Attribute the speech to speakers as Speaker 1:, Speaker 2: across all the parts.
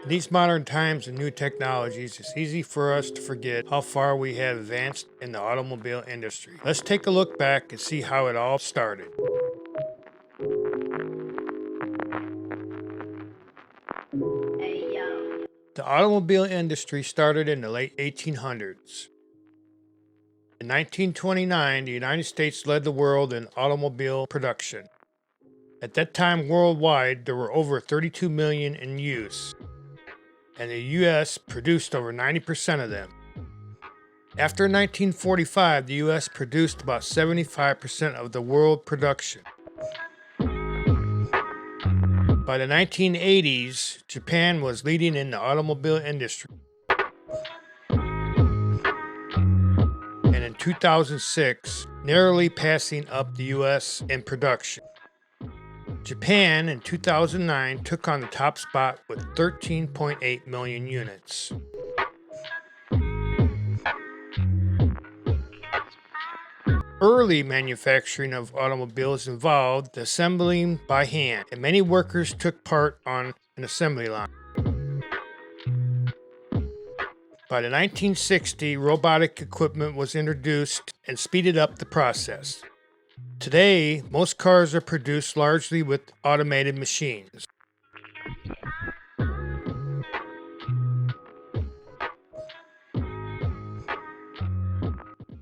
Speaker 1: In these modern times and new technologies, it's easy for us to forget how far we have advanced in the automobile industry. Let's take a look back and see how it all started. The automobile industry started in the late 1800s. In 1929, the United States led the world in automobile production. At that time, worldwide, there were over 32 million in use, and the U.S. produced over 90% of them. After 1945, the U.S. produced about 75% of the world production. By the 1980s, Japan was leading in the automobile industry. And in 2006, narrowly passing up the U.S. in production. Japan in 2009 took on the top spot with 13.8 million units. Early manufacturing of automobiles involved the assembling by hand, and many workers took part on an assembly line. By the 1960s, robotic equipment was introduced and speeded up the process. Today, most cars are produced largely with automated machines.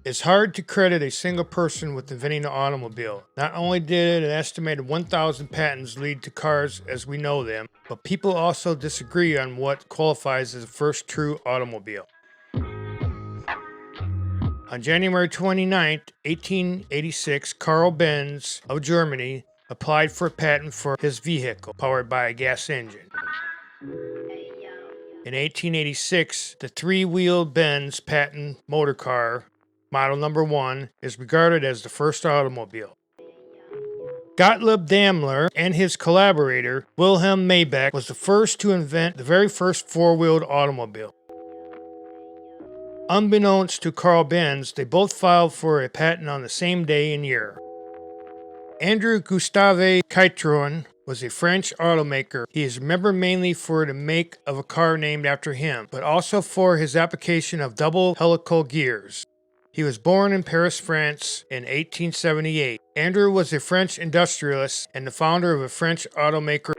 Speaker 1: It's hard to credit a single person with inventing the automobile. Not only did an estimated 1,000 patents lead to cars as we know them, but people also disagree on what qualifies as the first true automobile. On January 29, 1886, Carl Benz of Germany applied for a patent for his vehicle, powered by a gas engine. In 1886, the three-wheeled Benz patent motor car, model number 1, is regarded as the first automobile. Gottlieb Daimler and his collaborator, Wilhelm Maybach, was the first to invent the very first four-wheeled automobile. Unbeknownst to Carl Benz, they both filed for a patent on the same day and year. Andrew Gustave Citroën was a French automaker. He is remembered mainly for the make of a car named after him, but also for his application of double helical gears. He was born in Paris, France in 1878. Andrew was a French industrialist and the founder of a French automaker.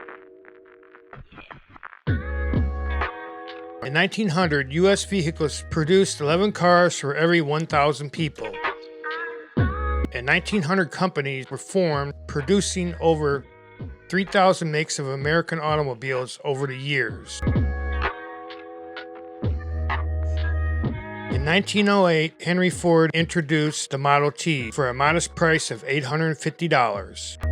Speaker 1: In 1900, U.S. vehicles produced 11 cars for every 1,000 people. And 1,900 companies were formed, producing over 3,000 makes of American automobiles over the years. In 1908, Henry Ford introduced the Model T for a modest price of $850.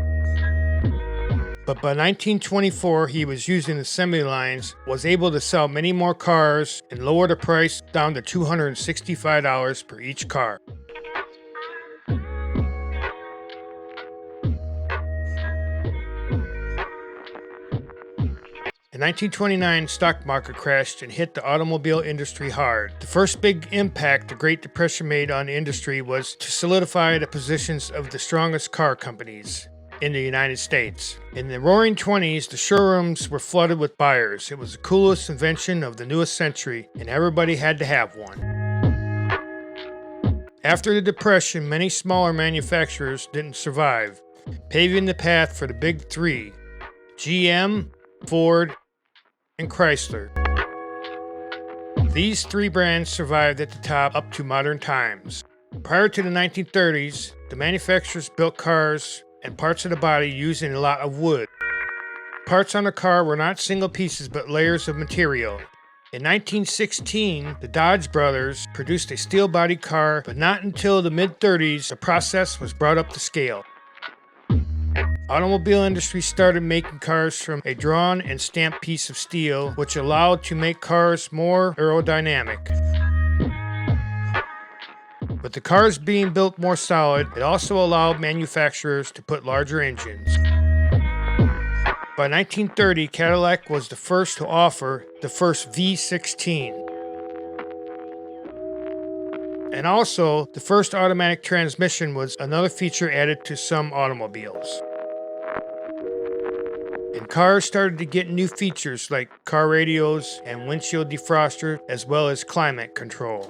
Speaker 1: But by 1924, he was using assembly lines, was able to sell many more cars, and lower the price down to $265 per each car. In 1929, stock market crashed and hit the automobile industry hard. The first big impact the Great Depression made on the industry was to solidify the positions of the strongest car companies in the United States. In the Roaring 20s, the showrooms were flooded with buyers. It was the coolest invention of the newest century, and everybody had to have one. After the Depression, many smaller manufacturers didn't survive, paving the path for the big three: GM, Ford, and Chrysler. These three brands survived at the top up to modern times. Prior to the 1930s, the manufacturers built cars and parts of the body using a lot of wood. Parts on the car were not single pieces but layers of material. In 1916, the Dodge brothers produced a steel-bodied car, but not until the mid-30s the process was brought up to scale. Automobile industry started making cars from a drawn and stamped piece of steel, which allowed to make cars more aerodynamic. With the cars being built more solid, it also allowed manufacturers to put larger engines. By 1930, Cadillac was the first to offer the first V16. And also, the first automatic transmission was another feature added to some automobiles. In Cars started to get new features like car radios and windshield defroster, as well as climate control.